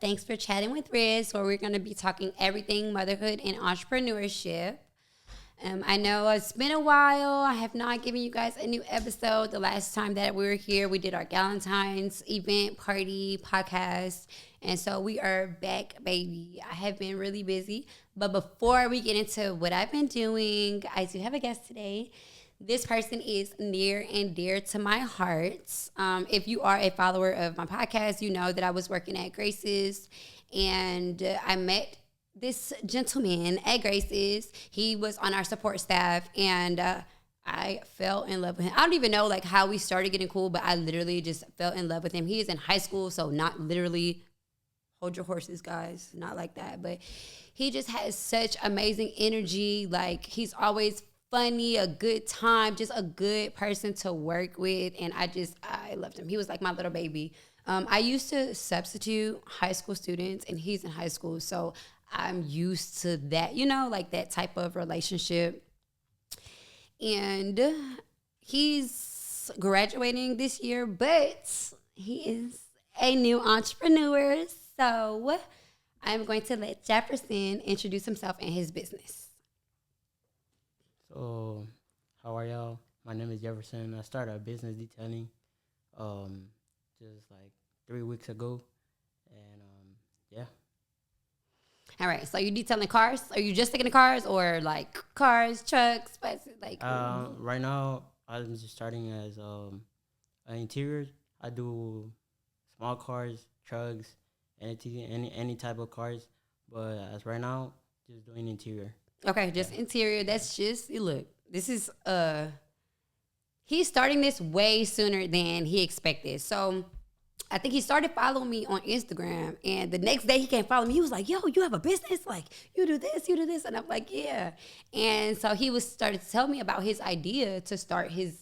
Thanks for chatting with Riz, where we're going to be talking everything motherhood and entrepreneurship. I know it's been a while. I have not given you guys a new episode. The last time that we were here, we did our Galentine's event, party, podcast. And so we are back, baby. I have been really busy. But before we get into what I've been doing, I do have a guest today. This person is near and dear to my heart. If you are a follower of my podcast, you know that I was working at Grace's and I met this gentleman at Grace's. He was on our support staff and I fell in love with him. I don't even know like how we started getting cool, but I literally just fell in love with him. He is in high school, so not literally, hold your horses, guys, not like that. But he just has such amazing energy. Like he's always funny, a good time, just a good person to work with. And I loved him. He was like my little baby. I used to substitute high school students and he's in high school. So I'm used to that, you know, like that type of relationship. And he's graduating this year, but he is a new entrepreneur. So I'm going to let Jefferson introduce himself and his business. So, how are y'all? My name is Jefferson. I started a business detailing just like 3 weeks ago. And yeah. All right. So you detailing cars? Are you just sticking to cars or like cars, trucks, buses? Like Right now, I'm just starting as an interior. I do small cars, trucks, any type of cars. But as right now, just doing interior. Okay, just interior. That's just, look, this is, he's starting this way sooner than he expected. So I think he started following me on Instagram, and the next day he came follow me. He was like, yo, you have a business? Like, you do this. And I'm like, yeah. And so he started to tell me about his idea to start his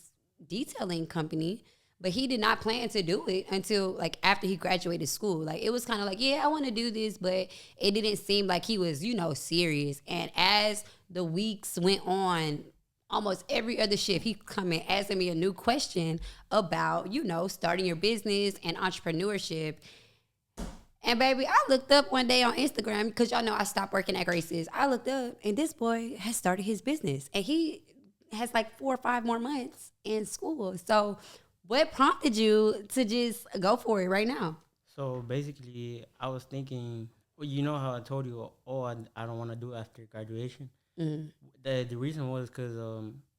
detailing company. But he did not plan to do it until like after he graduated school. Like it was kind of like, yeah, I want to do this, but it didn't seem like he was, serious. And as the weeks went on, almost every other shift, he come in asking me a new question about, starting your business and entrepreneurship. And baby, I looked up one day on Instagram because y'all know I stopped working at Grace's. I looked up and this boy has started his business and he has like 4 or 5 more months in school. So what prompted you to just go for it right now? So basically, I was thinking, well, you know how I told you, I don't want to do after graduation. Mm-hmm. The reason was because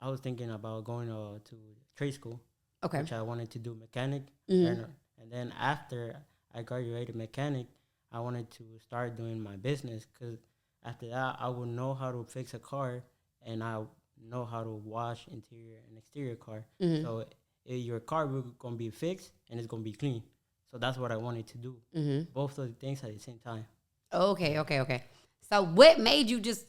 I was thinking about going to trade school, okay, which I wanted to do mechanic. Mm-hmm. And then after I graduated mechanic, I wanted to start doing my business because after that, I would know how to fix a car and I know how to wash interior and exterior car. Mm-hmm. So your car will gonna be fixed and it's gonna be clean. So that's what I wanted to do. Mm-hmm. Both of the things at the same time. Okay. So what made you just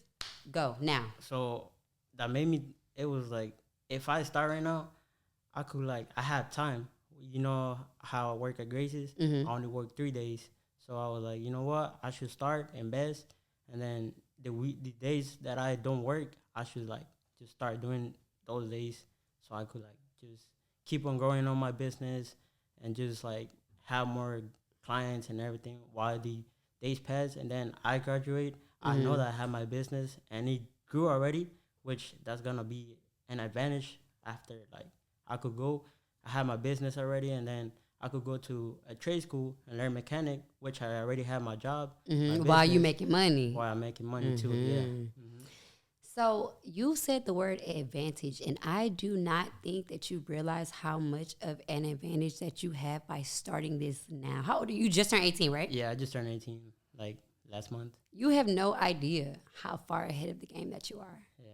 go now? So that made me, it was like, if I start right now, I have time. You know how I work at Grace's? Mm-hmm. I only work 3 days. So I was like, you know what? I should start, invest. And then the days that I don't work, I should like just start doing those days. So I could like just keep on growing on my business and just like have more clients and everything while the days pass. And then I graduate. Mm-hmm. I know that I have my business and it grew already, which that's going to be an advantage after like I have my business already and then I could go to a trade school and learn mechanic, which I already have my job. Mm-hmm. My while you making money. While I'm making money too, yeah. Mm-hmm. So you said the word advantage, and I do not think that you realize how much of an advantage that you have by starting this now. How old are you? You just turned 18, right? Yeah, I just turned 18 like last month. You have no idea how far ahead of the game that you are. Yeah.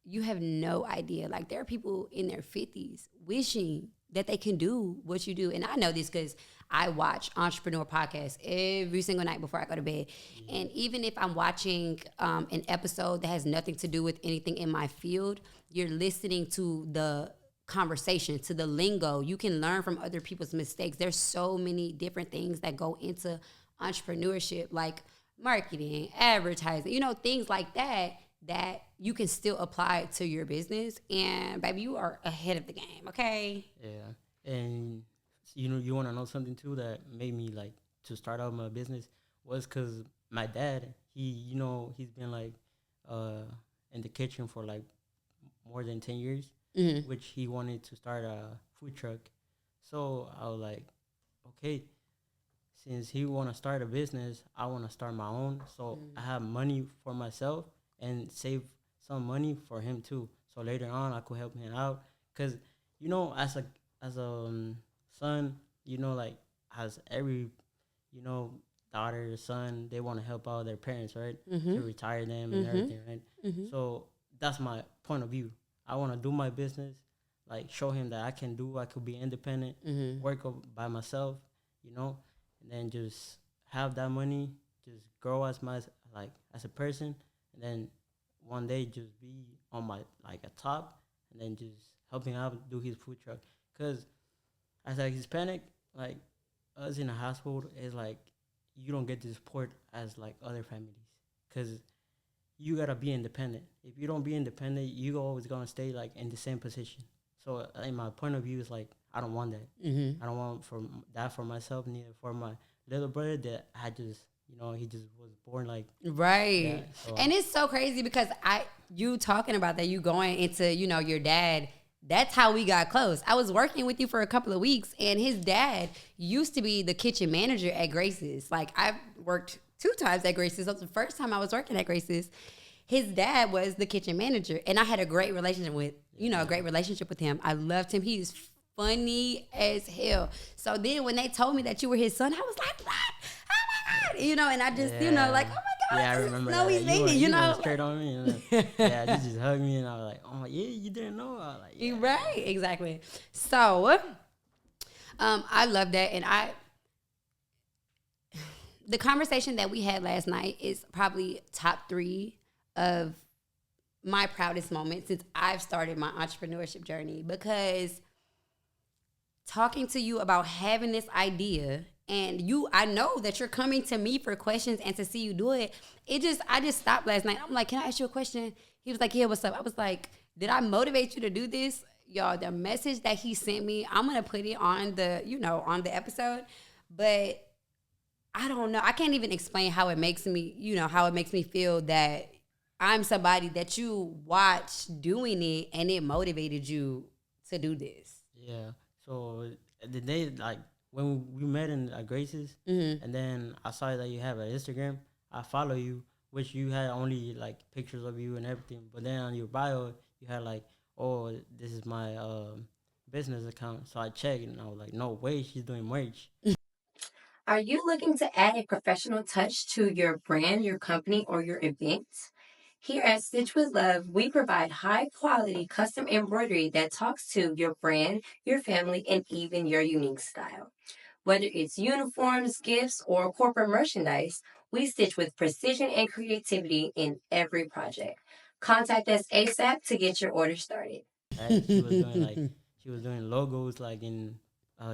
You have no idea. Like there are people in their 50s wishing that they can do what you do. And I know this because I watch entrepreneur podcasts every single night before I go to bed. Mm-hmm. And even if I'm watching an episode that has nothing to do with anything in my field, you're listening to the conversation, to the lingo. You can learn from other people's mistakes. There's so many different things that go into entrepreneurship, like marketing, advertising, things like that you can still apply to your business. And baby, you are ahead of the game, okay? Yeah. And you want to know something too that made me like to start out my business was because my dad, he's been like uh in the kitchen for like more than 10 years, which he wanted to start a food truck. So I was like, okay, since he want to start a business, I want to start my own. So I have money for myself and save some money for him too. So later on, I could help him out. Cause as a son, like as every you know daughter, son, they want to help out their parents, right? To retire them and everything, right? So that's my point of view. I want to do my business, like show him that I could be independent, by myself, you know, and then just have that money, just grow as a person, and then one day just be on my like a top, and then just helping out do his food truck. Cause as a Hispanic, like us in a household is like you don't get the support as like other families, cause you gotta be independent. If you don't be independent, you always gonna stay like in the same position. So in my point of view, is like I don't want that. I don't want for myself, neither for my little brother that I just he just was born like Right. that. So And it's so crazy because you talking about that, you going into, your dad, that's how we got close. I was working with you for a couple of weeks, and his dad used to be the kitchen manager at Grace's. Like, I've worked 2 times at Grace's. That was the first time I was working at Grace's. His dad was the kitchen manager, and I had a great relationship with him. I loved him. He's funny as hell. So then when they told me that you were his son, I was like, what? Oh my God. And I just, like, oh my God. Yeah, I remember no, that. he's You you know. went straight on me. Yeah, you just hugged me, and I was like, "Oh yeah, you didn't know." I was like, yeah. Right, exactly. So, I love that, and the conversation that we had last night is probably top 3 of my proudest moments since I've started my entrepreneurship journey, because talking to you about having this idea, and I know that you're coming to me for questions and to see you do it. I just stopped last night. I'm like, can I ask you a question? He was like, yeah, what's up? I was like, did I motivate you to do this? Y'all, the message that he sent me, I'm going to put it on on the episode, but I don't know. I can't even explain how it makes me feel that I'm somebody that you watch doing it and it motivated you to do this. Yeah. So the day like when we met in Grace's, and then I saw that you have an Instagram. I follow you, which you had only like pictures of you and everything. But then on your bio, you had like, oh, this is my business account. So I checked, and I was like, no way, she's doing merch. Are you looking to add a professional touch to your brand, your company, or your event? Here at Stitch with Love, we provide high quality custom embroidery that talks to your brand, your family, and even your unique style. Whether it's uniforms, gifts, or corporate merchandise, we stitch with precision and creativity in every project. Contact us ASAP to get your order started. Right? She was doing logos like in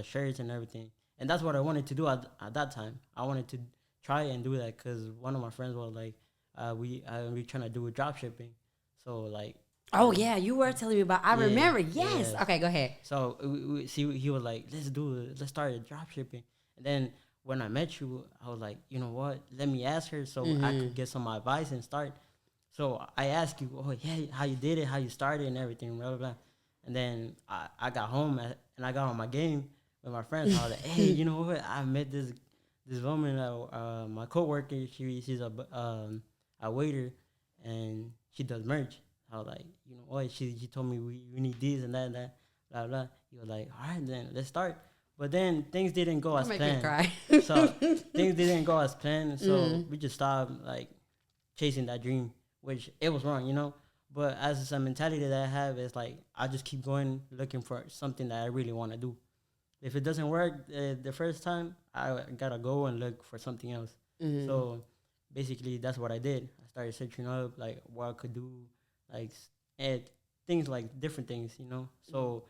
shirts and everything, and that's what I wanted to do at that time. I wanted to try and do that because one of my friends was like, we trying to do drop shipping, so like. Oh yeah, you were telling me about. I remember. Yes. Yeah. Okay, go ahead. So he was like, let's start a drop shipping. And then when I met you, I was like, you know what? Let me ask her so I could get some advice and start. So I asked you, oh yeah, how you did it, how you started, and everything, blah blah blah. And then I got home and I got on my game with my friends. I was like, hey, you know what? I met this woman, my coworker. She's a waiter, and she does merch. I was like, you know what? She told me we need this and that, blah blah. He was like, all right, then let's start. But then things didn't go as planned. So things didn't go as planned. So we just stopped like chasing that dream, which it was wrong, you know. But as a mentality that I have is like I just keep going looking for something that I really want to do. If it doesn't work the first time, I gotta go and look for something else. So basically, that's what I did. I started searching up like what I could do, like and things like different things, you know. So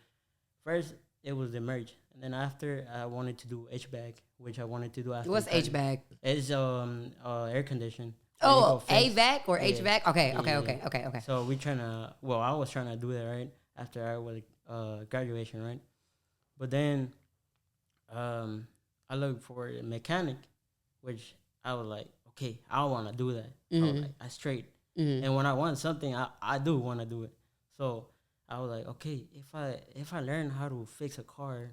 first it was the merch, and then after I wanted to do HVAC, which I wanted to do after. What's HVAC? It's air condition. Oh, AVAC or Yeah. HVAC? Okay, Yeah. okay. So I was trying to do that right after I was graduation, right? But then I looked for a mechanic, which I was like, okay, I want to do that. I was like, I straight. And when I want something, I do want to do it. So I was like, okay, if I learn how to fix a car,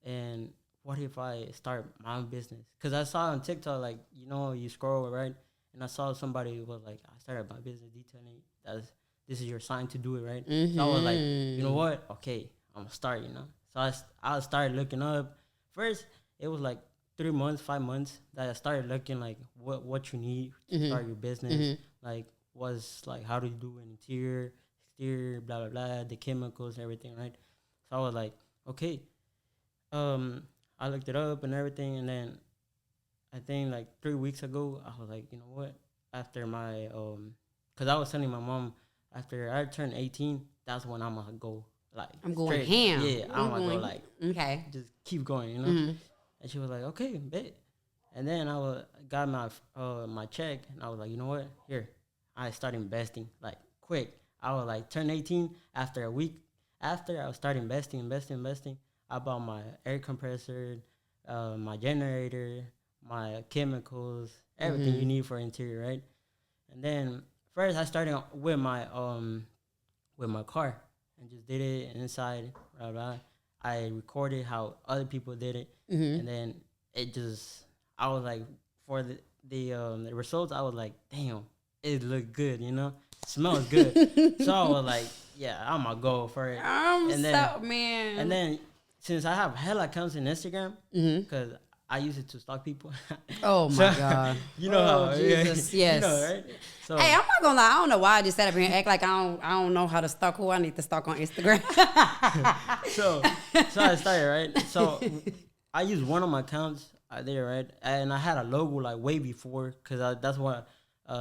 and what if I start my own business? Because I saw on TikTok, like, you scroll, right? And I saw somebody who was like, I started my business detailing. This is your sign to do it, right? So I was like, you know what? Okay, I'm going to start, So I started looking up. First, it was like 3 months, 5 months that I started looking like what you need to start your business. Like, how do you do an interior, exterior, blah, blah, blah, the chemicals and everything, right? So I was like, okay. I looked it up and everything, and then I think like 3 weeks ago, I was like, you know what? After my because I was telling my mom after I turned 18, that's when I'm gonna go like I'm going straight. ham. Yeah, I'm gonna go like okay, just keep going, And she was like, okay, bet. And then got my check, and I was like, you know what? Here, I started investing like quick. I was like turn 18 after a week. After I was starting investing. I bought my air compressor, my generator, my chemicals, everything you need for interior, right? And then first I started with my car and just did it inside, blah blah. I recorded how other people did it, and then I was like, for the results, I was like, damn, it looked good, smells good. So I was like, yeah, I'm gonna go for it. Man. And then since I have hella accounts in Instagram, because I use it to stalk people. Oh my God. How Jesus, yes. Right? So, hey, I'm not gonna lie. I don't know why I just sat up here and act like I don't know how to stalk who I need to stalk on Instagram. so I started, right? So I used one of my accounts there, right? And I had a logo like way before, because that's what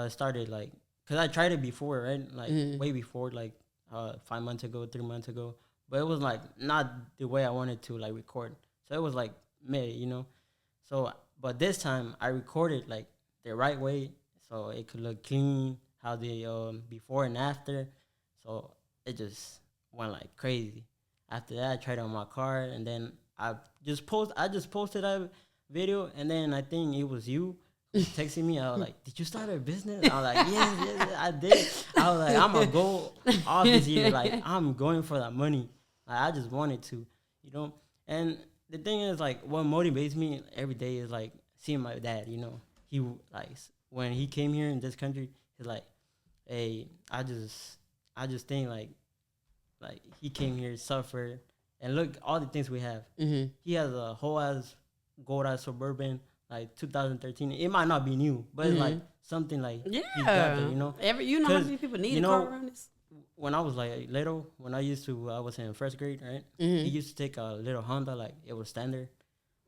started, like, because I tried it before, right? Like way before, like 5 months ago, 3 months ago. But it was like not the way I wanted to like record. So it was like mid, So, but this time I recorded like the right way, so it could look clean, how the before and after. So it just went like crazy. After that, I tried it on my car, and then I just posted that video, and then I think it was you who texted me. I was like, "Did you start a business?" I was like, "Yes, I did." I was like, "I'm gonna go off this year. Like, I'm going for that money. Like, I just wanted to, And the thing is, like, what motivates me every day is like seeing my dad. He like when he came here in this country, he's like, "Hey, I just think like he came here, suffered, and look all the things we have. He has a whole ass gold ass Suburban, like 2013. It might not be new, but it's like something like he got there, how many people need a car around this? When I was like little, I was in first grade, right? He used to take a little Honda, like it was standard.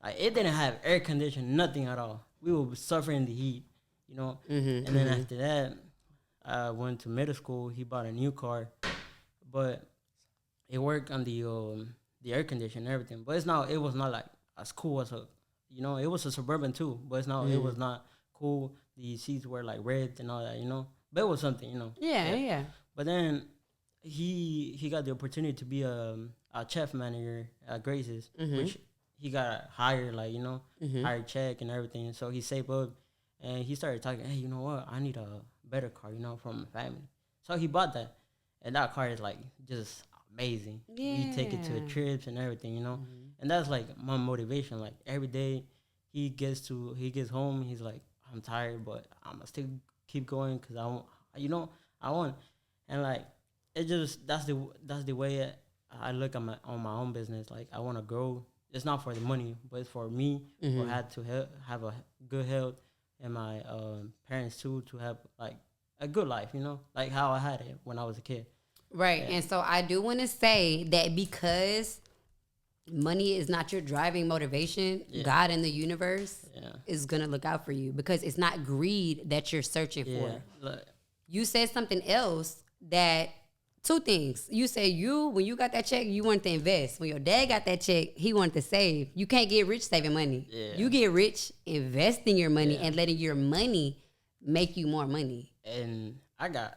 Like it didn't have air conditioning, nothing at all. We were suffering the heat, And then after that, I went to middle school. He bought a new car, but it worked on the air conditioning and everything. But it was not like as cool as it was a Suburban too, but it was not cool. The seats were like red and all that, But it was something, Yeah. But then he got the opportunity to be a chef manager at Grace's, which he got hired, like, hired check and everything. So he saved up, and he started talking, hey, you know what? I need a better car, from my family. So he bought that, and that car is like just amazing. Yeah. We take it to the trips and everything, And that's like my motivation. Like every day he gets home, he's like, I'm tired, but I'm gonna still keep going because I want. And like it just that's the way I look at my own business. Like I want to grow. It's not for the money, but it's for me who had to have a good health, and my parents too, to have like a good life. Like how I had it when I was a kid. Right. Yeah. And so I do want to say that because money is not your driving motivation, God in the universe is going to look out for you, because it's not greed that you're searching for. Look. You said something else that, two things. You say when you got that check, you wanted to invest. When your dad got that check, he wanted to save. You can't get rich saving money. Yeah. You get rich investing your money and letting your money make you more money. And I got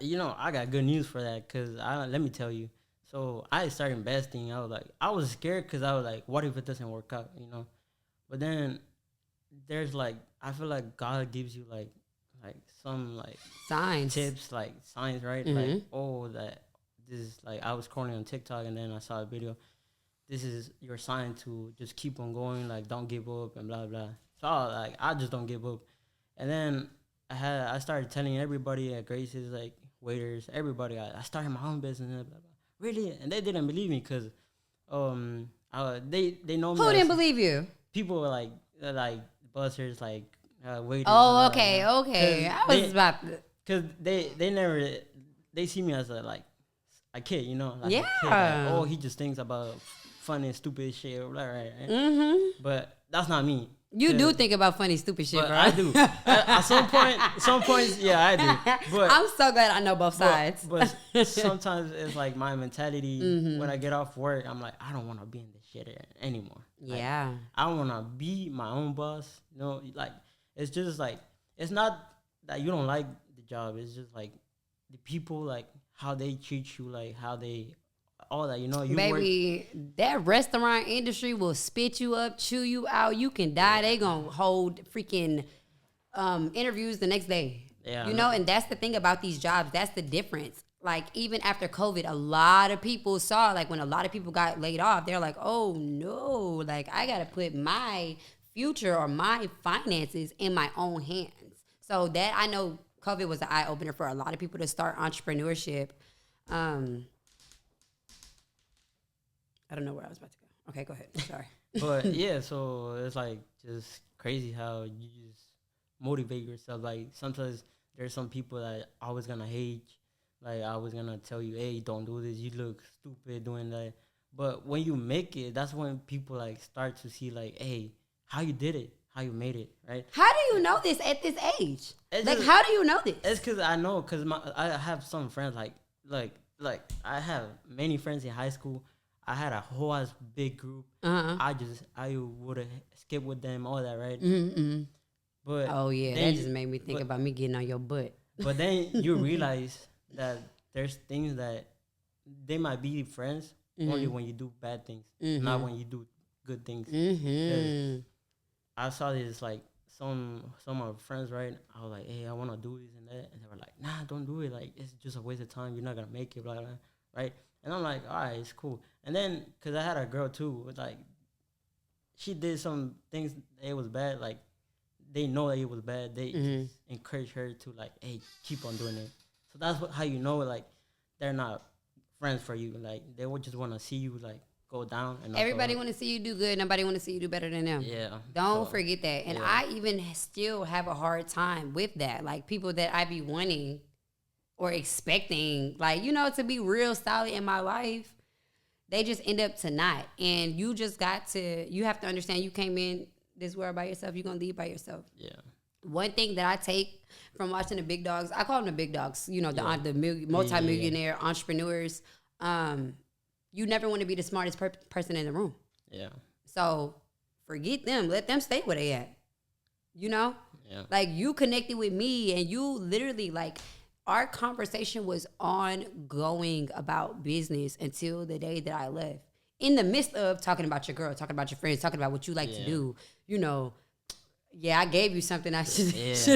good news for that, because let me tell you. So I started investing. I was scared because I was like, what if it doesn't work out, But then there's like I feel like God gives you like some like Signs. tips, like signs, right? Like, oh, that this is like I was scrolling on TikTok and then I saw a video. This is your sign to just keep on going, like don't give up and blah blah. So I just don't give up. And then I started telling everybody at Grace's, like waiters, everybody, I started my own business. Blah, blah, blah. Really? And they didn't believe me because they know me. Who didn't believe you? People were like bussers, like waiters. Oh, okay. I was about to. Because they see me as a kid, you know? Like yeah. A kid, like, oh, he just thinks about funny and stupid shit, right? Mm-hmm. But that's not me. You do think about funny, stupid shit, bro. I do. At some points, yeah, I do. But I'm so glad I know both sides. But sometimes it's like my mentality when I get off work, I'm like, I don't want to be in this shit anymore. Yeah. Like, I want to be my own boss. You know, like, it's just like, it's not that you don't like the job. It's just like the people, like, how they treat you, like, how they... all that, you know, baby, that restaurant industry will spit you up, chew you out. You can die. They gonna hold freaking interviews the next day. Yeah, you know, and that's the thing about these jobs. That's the difference. Like, even after COVID, a lot of people saw, like, when a lot of people got laid off, they're like, oh no, like, I gotta put my future or my finances in my own hands. So that, I know COVID was an eye opener for a lot of people to start entrepreneurship. I don't know where I was about to go. Okay, go ahead. Sorry. But yeah, so it's like just crazy how you just motivate yourself. Like sometimes there's some people that always gonna hate. Like I was gonna tell you, hey, don't do this. You look stupid doing that. But when you make it, that's when people like start to see like, hey, how you did it, how you made it, right? How do you know this at this age? How do you know this? It's because I know, because I have some friends like I have many friends in high school. I had a whole ass big group. I would have skipped with them, all that, right? Mm-hmm. But oh yeah, that just made me think about me getting on your butt. But then you realize that there's things that they might be friends only when you do bad things, not when you do good things. Mm-hmm. I saw this like some of my friends, right? I was like, hey, I want to do this and that, and they were like, nah, don't do it. Like it's just a waste of time. You're not gonna make it, blah blah, right? And I'm like, all right, it's cool. And then, because I had a girl, too, like, she did some things that it was bad. Like, they know that it was bad. They just encourage her to, like, hey, keep on doing it. So that's how you know, like, they're not friends for you. Like, they would just want to see you, like, go down. And everybody want to see you do good. Nobody want to see you do better than them. Yeah. Don't forget that. And I even still have a hard time with that. Like, people that I be wanting or expecting, like, you know, to be real solid in my life, they just end up to not. And you just you have to understand, you came in this world by yourself, you're going to leave by yourself. Yeah. One thing that I take from watching the big dogs, I call them the big dogs, you know, the multi-millionaire entrepreneurs, you never want to be the smartest person in the room. Yeah. So forget them. Let them stay where they at. You know? Yeah. Like, you connected with me and you literally, like, our conversation was ongoing about business until the day that I left. In the midst of talking about your girl, talking about your friends, talking about what you like to do, you know, I gave you something I should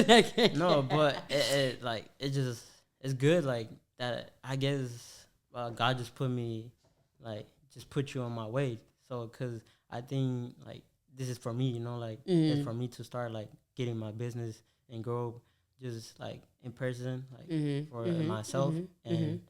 have gave. No, but it's good, like, that I guess God just put you on my way. So, because I think, like, this is for me, you know, like, it's for me to start, like, getting my business and grow just like in person, like for myself, and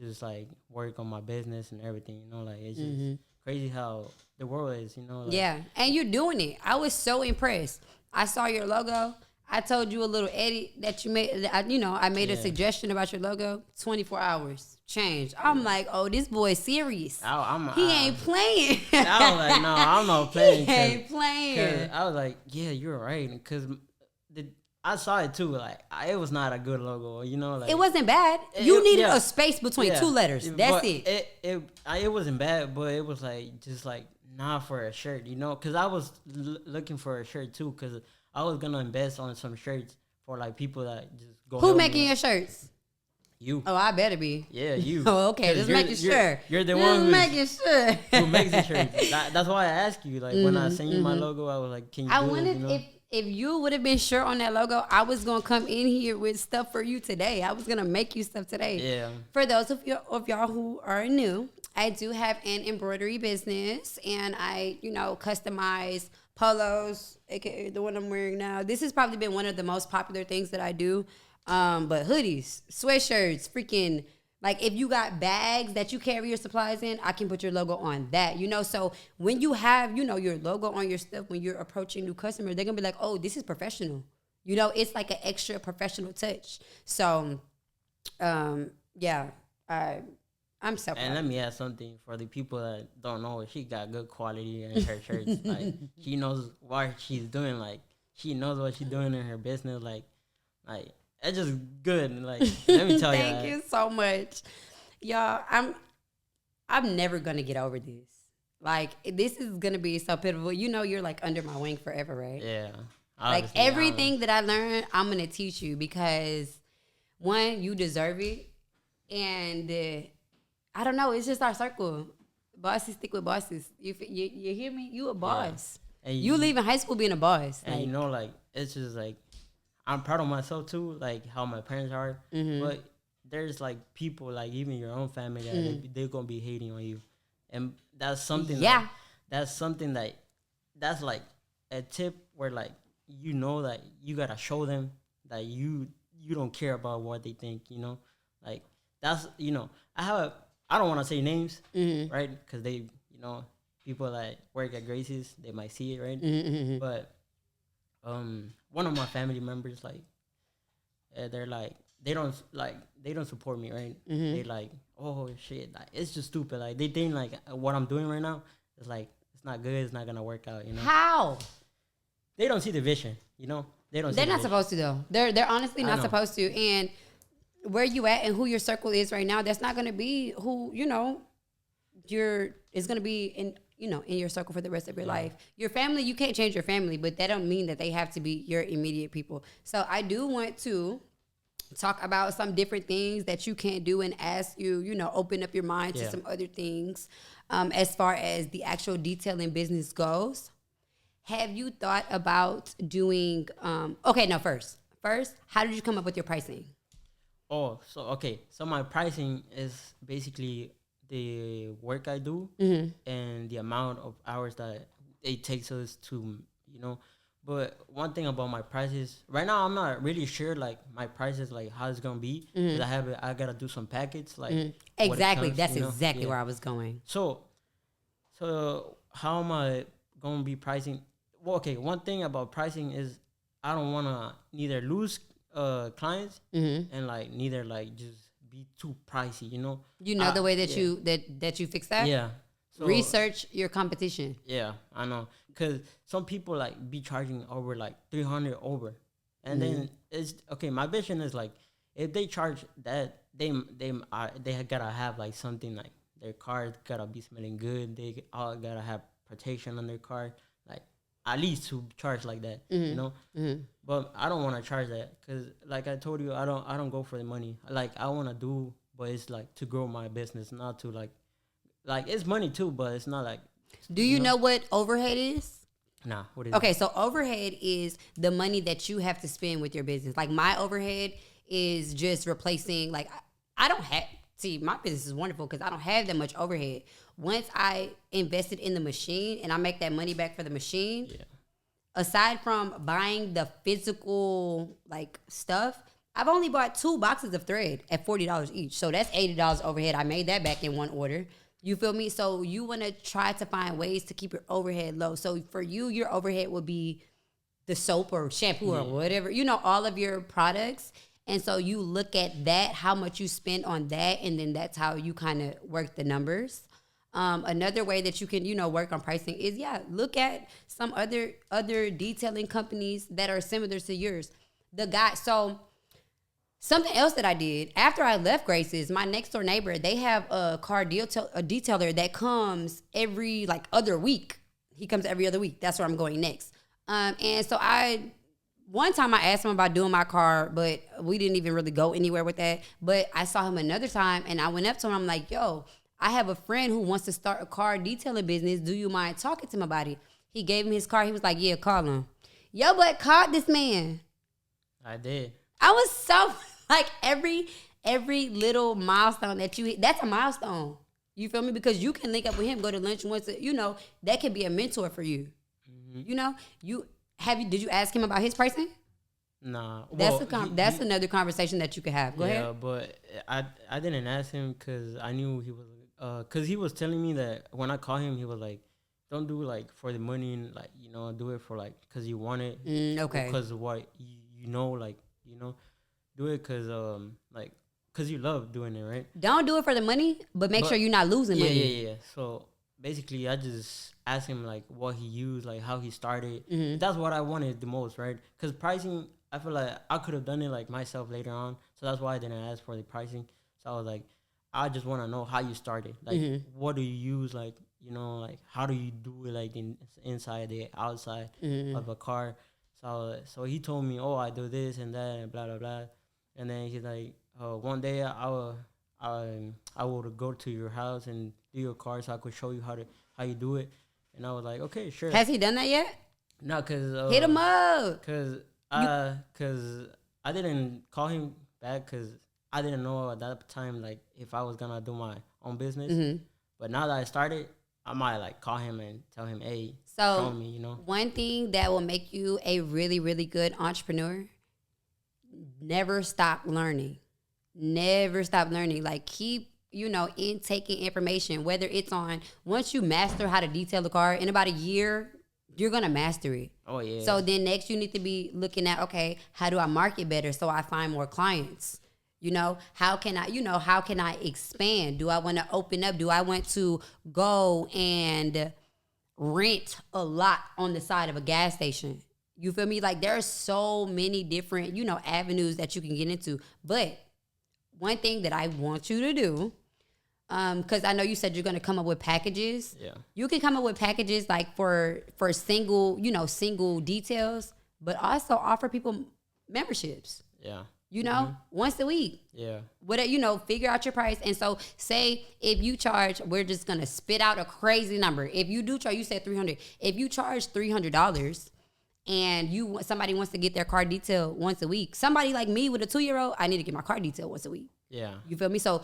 just like work on my business and everything, you know, like it's just crazy how the world is, you know. Like, yeah, and you're doing it. I was so impressed. I saw your logo. I told you a little edit that you made. I made a suggestion about your logo. 24 hours changed. I'm like, oh, this boy's serious. He ain't playing. I was like, no, I'm not playing. He ain't playing. I was like, yeah, you're right, because I saw it too. Like it was not a good logo, you know. Like it wasn't bad. You needed a space between two letters. That's it. It wasn't bad, but it was like just like not for a shirt, you know. Because I was looking for a shirt too, because I was gonna invest on some shirts for like people that just go. Who making your shirts? You. Oh, I better be. Yeah, you. Oh, okay. Just making sure. You're the one who makes the shirts. That's why I asked you. Like when I sent you my logo, I was like, "Can you?" I wondered if you would have been sure on that logo, I was gonna come in here with stuff for you today. I was gonna make you stuff today. Yeah. For those of y'all who are new, I do have an embroidery business, and I, customize polos, aka the one I'm wearing now. This has probably been one of the most popular things that I do. But hoodies, sweatshirts, freaking. Like, if you got bags that you carry your supplies in, I can put your logo on that, So when you have, your logo on your stuff, when you're approaching new customers, they're going to be like, oh, this is professional. It's like an extra professional touch. So, yeah, I'm so proud. And let me add something for the people that don't know. She got good quality in her shirts. Like, she knows what she's doing. Like, she knows what she's doing in her business. Like, it's just good. Like, let me tell you. Thank you so much. Y'all, I'm never gonna get over this. Like, this is gonna be so pitiful. You're like under my wing forever, right? Yeah. Like, everything that I learned, I'm gonna teach you, because one, you deserve it. And I don't know, it's just our circle. Bosses stick with bosses. You hear me? You a boss. Yeah. And you leaving high school being a boss. And like, it's just like, I'm proud of myself too, like how my parents are. Mm-hmm. But there's like people, like even your own family, that they're gonna be hating on you, and that's something. Yeah, that's like a tip where, like, that you gotta show them that you don't care about what they think. Like, that's I don't want to say names, right? Because they people that work at Gracie's, they might see it, right? Mm-hmm. But one of my family members, like, they're like, they don't support me, right? Mm-hmm. They like, oh shit, like, it's just stupid. Like, they think like what I'm doing right now is like, it's not good, it's not gonna work out, How? They don't see the vision, They don't. They're not supposed to though. They're honestly not supposed to. And where you at and who your circle is right now, that's not gonna be who it's gonna be in your circle for the rest of your life. Your family, you can't change your family, but that don't mean that they have to be your immediate people. So I do want to talk about some different things that you can do and ask you, open up your mind to some other things as far as the actual detailing business goes. Have you thought about doing, first, how did you come up with your pricing? Oh, so my pricing is basically the work I do and the amount of hours that it takes us to, But one thing about my prices, right now I'm not really sure, like, my prices, like, how it's gonna be. Because I gotta do some packets, like. Exactly, that's exactly where I was going. So how am I gonna be pricing? Well, one thing about pricing is I don't wanna neither lose clients and like neither like just be too pricey, the way that that you fix that. Yeah. So, research your competition. Yeah, I know, because some people like be charging over like 300 over, and then it's my vision is like, if they charge that, they gotta have like something, like their car gotta be smelling good. They all gotta have protection on their car, like at least to charge like that, But I don't want to charge that, because like I told you, I don't go for the money. Like, I want to do, but it's like to grow my business, not to like it's money too, but it's not like. Do you know what overhead is? Nah, what is it? Okay, so overhead is the money that you have to spend with your business. Like, my overhead is just replacing, like, I don't have, see, my business is wonderful because I don't have that much overhead. Once I invested in the machine and I make that money back for the machine, aside from buying the physical, like, stuff, I've only bought 2 boxes of thread at $40 each. So that's $80 overhead. I made that back in one order. You feel me? So you want to try to find ways to keep your overhead low. So for you, your overhead would be the soap or shampoo or whatever, all of your products. And so you look at that, how much you spend on that, and then that's how you kind of work the numbers. Another way that you can, work on pricing is, look at some other detailing companies that are similar to yours. Something else that I did after I left Grace's, my next door neighbor, they have a car detailer that comes every other week. He comes every other week. That's where I'm going next. And so one time I asked him about doing my car, but we didn't even really go anywhere with that. But I saw him another time, and I went up to him. I'm like, yo, I have a friend who wants to start a car detailing business. Do you mind talking to him about it? He gave him his car. He was like, yeah, call him. Your butt caught this man. I did. I was so like every little milestone that you hit, that's a milestone. You feel me? Because you can link up with him, go to lunch once. That could be a mentor for you. Mm-hmm. Did you ask him about his pricing? Nah. That's another conversation that you could have. Go ahead. Yeah, but I didn't ask him because I knew he was because he was telling me that when I called him, he was like, don't do like for the money and like do it for like because you want it. Okay. Because of what do it because because you love doing it, right? Don't do it for the money, but make sure you're not losing money. Yeah. So basically, I just asked him like what he used, like how he started. Mm-hmm. That's what I wanted the most, right? Because pricing, I feel like I could have done it like myself later on. So that's why I didn't ask for the pricing. So I was like, I just want to know how you started. Like, what do you use? Like, like how do you do it? Like inside, the outside of a car. So he told me, oh, I do this and that and blah blah blah. And then he's like, one day I will go to your house and do your car so I could show you how you do it. And I was like, okay, sure. Has he done that yet? No, cause hit him up. Cause I didn't call him back because I didn't know at that time like if I was gonna do my own business. Mm-hmm. But now that I started, I might like call him and tell him, hey, show me, One thing that will make you a really, really good entrepreneur, never stop learning. Never stop learning. Like keep, intaking information, whether it's on, once you master how to detail a car, in about a year, you're going to master it. Oh, yeah. So then next you need to be looking at, okay, how do I market better so I find more clients? How can I expand? Do I want to open up? Do I want to go and rent a lot on the side of a gas station? You feel me? Like there are so many different, avenues that you can get into. But one thing that I want you to do, because I know you said you're going to come up with packages. Yeah. You can come up with packages like for single, single details, but also offer people memberships. Yeah. Once a week. Yeah. Figure out your price. And so say if you charge, we're just going to spit out a crazy number. If you do charge, you said $300. If you charge $300 and somebody wants to get their car detailed once a week, somebody like me with a 2-year-old, I need to get my car detailed once a week. Yeah. You feel me? So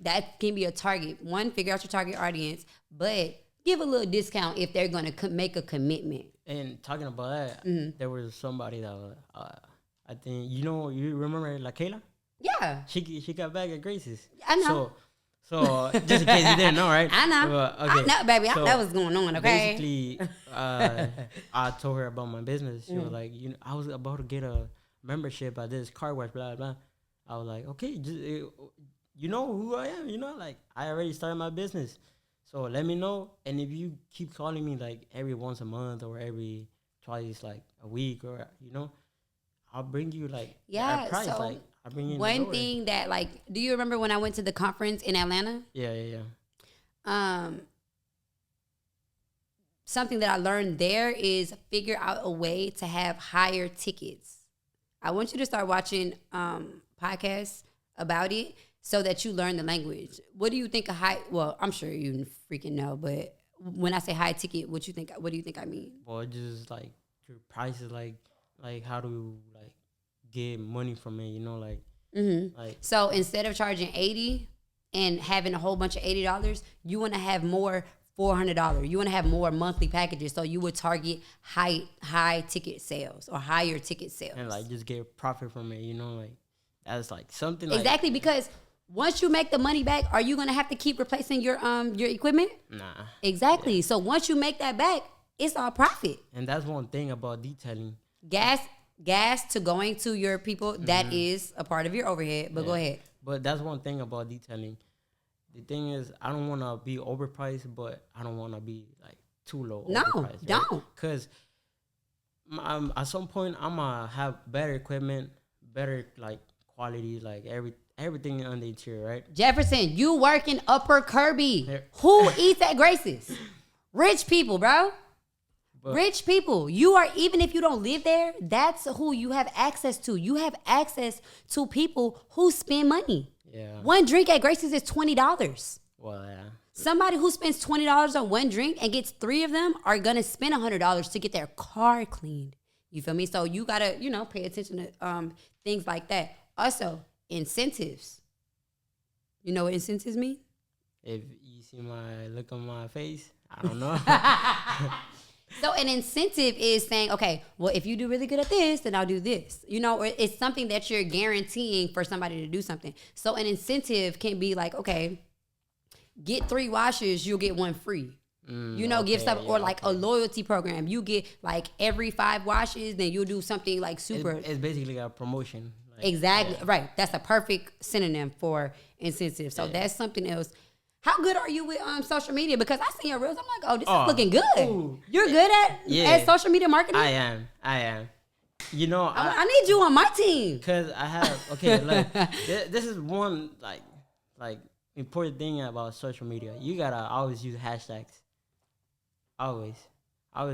that can be a target. One, figure out your target audience, but give a little discount if they're going to make a commitment. And talking about that, there was somebody that I think you remember La Kayla? Yeah. She got back at Grace's. I know. So just in case you didn't know, right? I know. Okay. I know, baby. So that was going on, okay? Basically, I told her about my business. She was like, I was about to get a membership at this car wash, blah, blah. I was like, okay, just, you know who I am, like I already started my business. So let me know. And if you keep calling me like every once a month or every twice like a week or, I'll bring you like a price. So like I'll bring you one thing that like, do you remember when I went to the conference in Atlanta? Yeah. Something that I learned there is figure out a way to have higher tickets. I want you to start watching podcasts about it so that you learn the language. What do you think I'm sure you freaking know, but when I say high ticket, what do you think I mean? Well, just like your prices, like how to like get money from it, like. Mm-hmm. Like so instead of charging $80 and having a whole bunch of $80, you want to have more $400. You want to have more monthly packages, so you would target high ticket sales or higher ticket sales, and like just get profit from it. Like that's like something exactly like, because once you make the money back, are you gonna have to keep replacing your equipment? Nah. Exactly. Yeah. So once you make that back, it's all profit. And that's one thing about detailing. Gas to going to your people, that is a part of your overhead. But go ahead. But that's one thing about detailing. The thing is, I don't want to be overpriced, but I don't want to be like too low. No, overpriced, don't. Right? Because at some point, I'm going to have better equipment, better like quality, like everything on the interior, right? Jefferson, you work in Upper Kirby. Yeah. Who eats at Grace's? Rich people, bro. But rich people. You are, even if you don't live there, that's who you have access to. You have access to people who spend money. Yeah. One drink at Gracie's is $20. Well, yeah. Somebody who spends $20 on one drink and gets 3 of them are gonna spend $100 to get their car cleaned. You feel me? So you gotta, pay attention to things like that. Also, incentives. You know what incentives mean? If you see my look on my face, I don't know. So an incentive is saying, okay, well, if you do really good at this, then I'll do this. Or it's something that you're guaranteeing for somebody to do something. So an incentive can be like, okay, get 3 washes, you'll get 1 free. Give stuff, or like a loyalty program. You get like every 5 washes, then you'll do something like super. It's basically a promotion. Exactly. Right. That's a perfect synonym for incentive. So that's something else. How good are you with social media? Because I see your reels, I'm like, oh, this is looking good. Ooh. You're good at social media marketing? I am. I need you on my team. Because I have, this is one, like important thing about social media. You got to always use hashtags. Always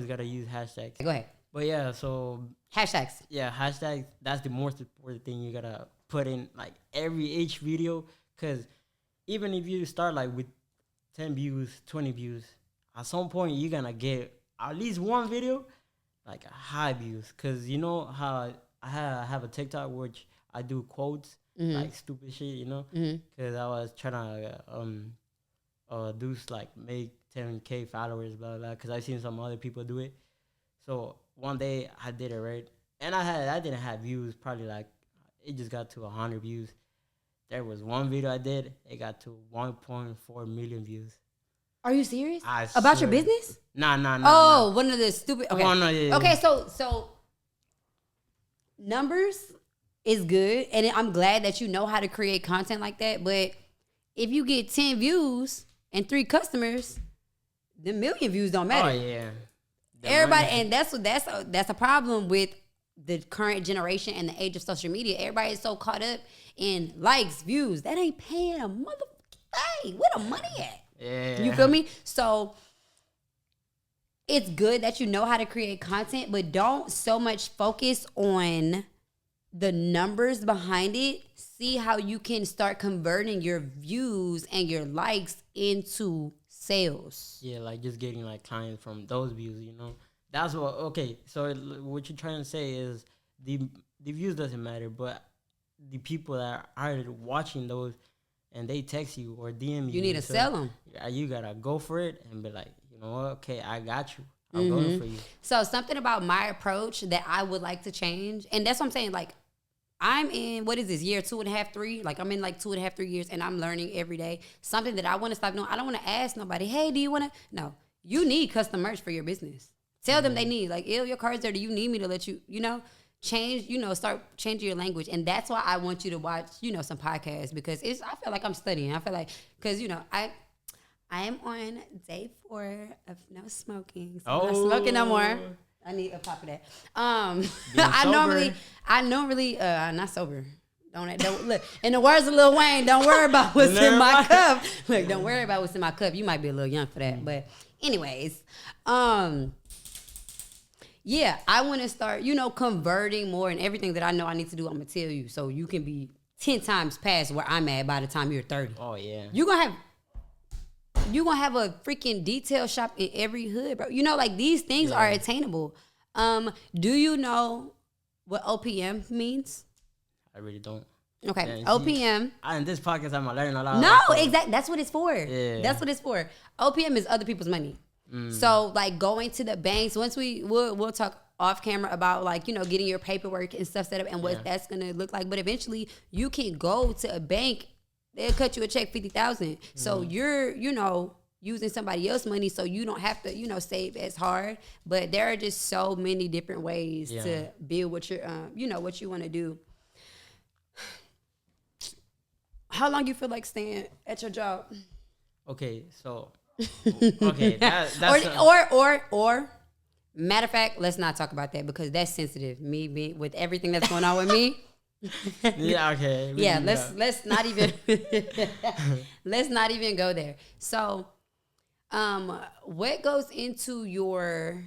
got to use hashtags. Go ahead. But yeah, so. Hashtags. Yeah, hashtags, that's the most important thing you got to put in, like, each video. Because even if you start like with 10 views, 20 views, at some point you're gonna get at least one video like high views. Cause you know how I have a TikTok which I do quotes, like stupid shit, Cause I was trying to do like make 10K followers, blah blah. Cause I seen some other people do it. So one day I did it right, and I didn't have views. Probably like it just got to 100 views. There was one video I did, it got to 1.4 million views. Are you serious? About your business? Nah. One of the stupid. Okay. Yeah. Okay, so numbers is good, and I'm glad that you know how to create content like that. But if you get 10 views and 3 customers, the million views don't matter. Oh yeah. Everybody, and that's a problem with the current generation and the age of social media. Everybody is so caught up in likes, views. That ain't paying a hey, where the money at? Yeah. You feel me? So it's good that you know how to create content, but don't so much focus on the numbers behind it. See how you can start converting your views and your likes into sales. Yeah, like just getting like clients from those views, That's what. Okay, so what you're trying to say is the views doesn't matter, but the people that are watching those and they text you or DM you, you need to sell them. You gotta go for it and be like, you know what? Okay, I got you. I'm going for you. So something about my approach that I would like to change, and that's what I'm saying. Like I'm in what is this year 2.5, 3? Like I'm in like 2.5, 3 years, and I'm learning every day. Something that I want to stop doing. I don't want to ask nobody, hey, do you want to? No, you need custom merch for your business. Tell them they need, like, your car's there. Do you need me to let you, change, start changing your language. And that's why I want you to watch, some podcasts, because I feel like I'm studying. I feel like, because, I am on day 4 of no smoking. So I'm not smoking no more. I need a pop of that. I normally, not sober. Don't look. In the words of Lil Wayne, don't worry about what's in my cup. Look, don't worry about what's in my cup. You might be a little young for that. But anyways, yeah, I want to start, converting more, and everything that I know I need to do, I'm going to tell you. So you can be 10 times past where I'm at by the time you're 30. Oh, yeah. You're going to have a freaking detail shop in every hood, bro. Like these things are attainable. Do you know what OPM means? I really don't. Okay, yeah, OPM. In this podcast, I'm going to learn a lot. No, exactly. That's what it's for. Yeah. That's what it's for. OPM is other people's money. So like going to the banks, once we'll talk off camera about like, getting your paperwork and stuff set up and what that's going to look like. But eventually you can go to a bank, they'll cut you a check $50,000. So you're, using somebody else's money, so you don't have to, save as hard. But there are just so many different ways to build what you're, what you want to do. How long you feel like staying at your job? Okay, so that's or matter of fact, let's not talk about that because that's sensitive. Me being with everything that's going on with me. Yeah, okay. Yeah, let's not even let's not even go there. So, what goes into your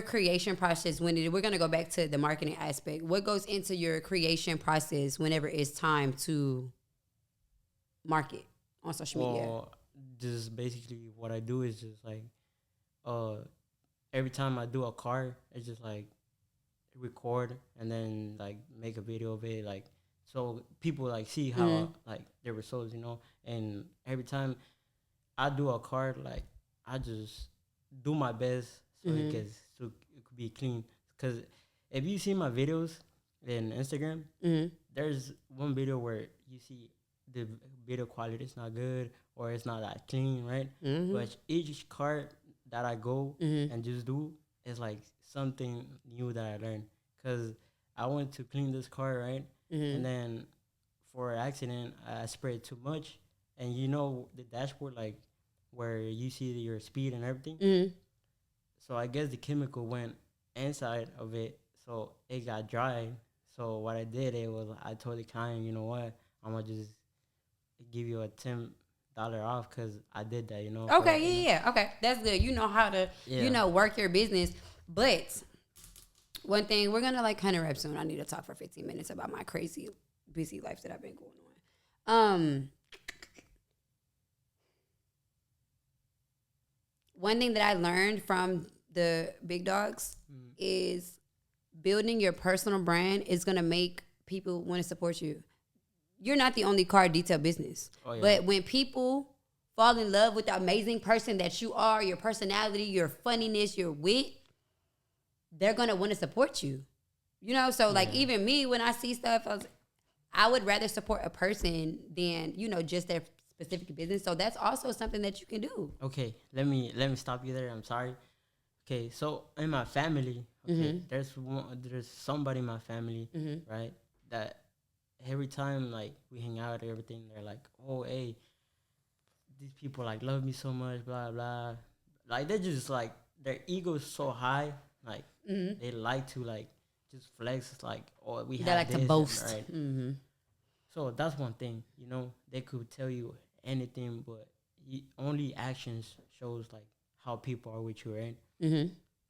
creation process we're gonna go back to the marketing aspect. What goes into your creation process whenever it's time to market on social media? just basically what I do is just like, every time I do a car, it's just like record and then like make a video of it, like so people like see how like the results, And every time I do a car, like I just do my best so it could be clean. Cause if you see my videos in Instagram, there's one video where you see the video quality is not good or it's not that clean, right? But each car that I go and just do is like something new that I learned. Cause I went to clean this car, right? And then for an accident, I sprayed too much. And the dashboard, like where you see your speed and everything. So I guess the chemical went inside of it, so it got dry. So what I did, I told the client, you know what, I'm gonna just give you a $10 off because I did that, Okay, yeah. Okay, that's good. You know how to, work your business. But one thing, we're gonna like kind of wrap soon. I need to talk for 15 minutes about my crazy busy life that I've been going on. One thing that I learned from the big dogs is building your personal brand is going to make people want to support you. You're not the only car detail business. Oh, yeah. But when people fall in love with the amazing person that you are, your personality, your funniness, your wit, they're going to want to support you. So like even me, when I see stuff, I would rather support a person than, just their specific business. So that's also something that you can do. Okay, let me stop you there. I'm sorry. Okay, so in my family, there's somebody in my family, right, that every time like we hang out and everything, they're like, oh, hey, these people like love me so much, blah blah. Like they're just like their ego is so high, like they like to like just flex, like, oh, we have this. They like to boast, right? So that's one thing, they could tell you anything, but only actions shows like how people are with you, right?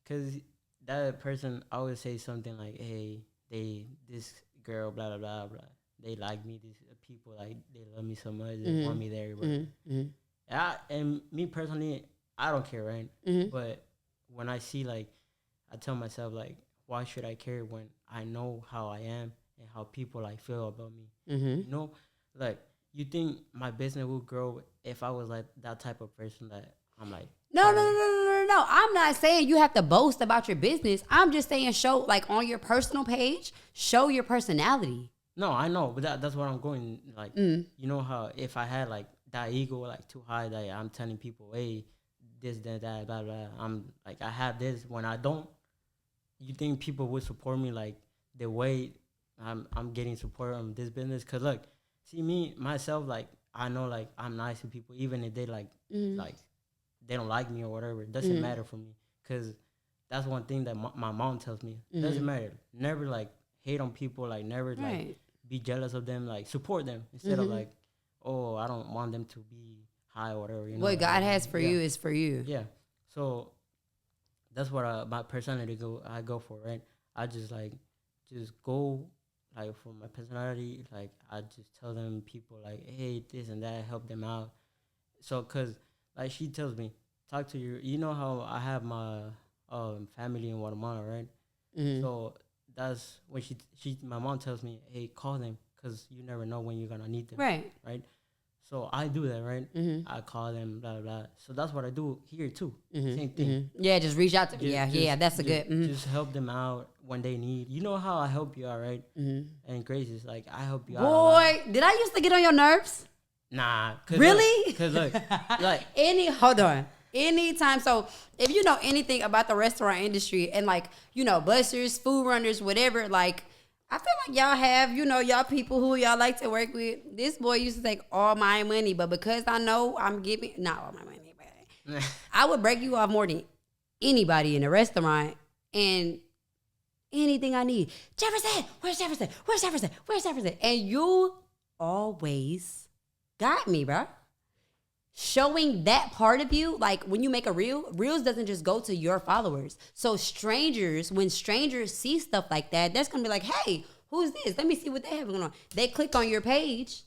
Because that person always say something like, hey, this girl, blah, blah, blah, blah. They like me, these people, like, they love me so much, they want me there, right? And me personally, I don't care, right? But when I see, like, I tell myself, like, why should I care when I know how I am and how people, like, feel about me? Like, you think my business would grow if I was, like, that type of person that I'm, like... No. I'm not saying you have to boast about your business. I'm just saying show, like, on your personal page, show your personality. No, I know, but that's what I'm going, like, you know how if I had, like, that ego, like, too high, that I'm telling people, hey, this, that, blah, blah, I'm, like, I have this. When I don't, you think people would support me, like, the way I'm getting support on this business? Because, look, see, me, myself, like, I know, like, I'm nice to people, even if they, like, like, they don't like me or whatever. It doesn't matter for me. Because that's one thing that my mom tells me. It doesn't matter. Never, like, hate on people. Like, never, like, be jealous of them. Like, support them. Instead of, like, oh, I don't want them to be high or whatever. What God has for you is for you. Yeah. So, that's what my personality I go for, right? I just, like, just go... Like, for my personality, like, I just tell them people, like, hey, this and that, help them out. So, because, like, she tells me, talk to you. You know how I have my family in Guatemala, right? So, that's when my mom tells me, hey, call them, because you never know when you're going to need them. Right? So, I do that, right? I call them, blah, blah. So, that's what I do here, too. Same thing. Yeah, just reach out to them. Yeah, that's a good... Just help them out when they need. You know how I help you out, right? And Gracious, like, I help you out. Boy, did I used to get on your nerves? Nah. Really? Because, look, like... Hold on. Anytime. So, if you know anything about the restaurant industry and, like, busters, food runners, whatever, like... I feel like y'all have, y'all people who y'all like to work with. This boy used to take all my money, but because I know I'm giving, not all my money, but I would break you off more than anybody in a restaurant and anything I need. Jefferson, where's Jefferson? Where's Jefferson? Where's Jefferson? And you always got me, bro. Showing that part of you, like when you make a reels doesn't just go to your followers. So when strangers see stuff like that, that's gonna be like, hey, who's this? Let me see what they have going on. They click on your page.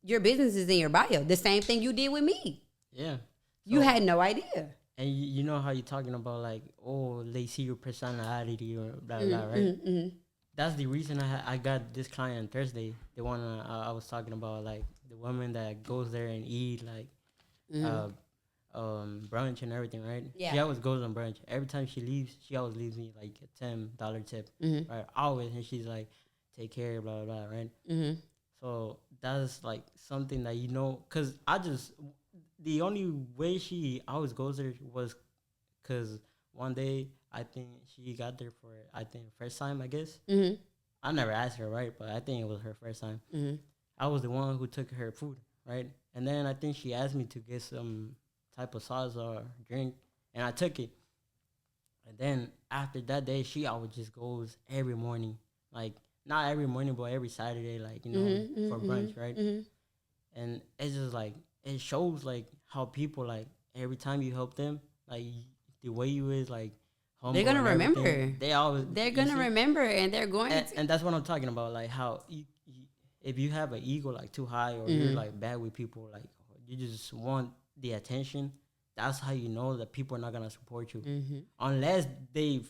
your business is in your bio. The same thing you did with me. Yeah. You had no idea. And you know how you're talking about like, oh, they see your personality or blah blah, right? That's the reason I got this client on Thursday. The one I was talking about, like the woman that goes there and eat like brunch and everything, right? Yeah. She always goes on brunch. Every time she leaves, she always leaves me like a $10 tip, right? Always, and she's like, take care, blah blah, blah, right? So that's like something that cause the only way she always goes there was cause one day I think she got there for first time, I guess. I never asked her, right? But I think it was her first time. I was the one who took her food, right? And then I think she asked me to get some type of sauce or drink, and I took it. And then after that day, she always just goes every morning, like not every morning, but every Saturday, like for brunch, right? And it's just like it shows like how people like every time you help them, like the way you is like humble. They're gonna remember. They're gonna remember, and they're going and that's what I'm talking about. Like how if you have an ego like too high, or you're like bad with people, like you just want the attention. That's how you know that people are not gonna support you unless they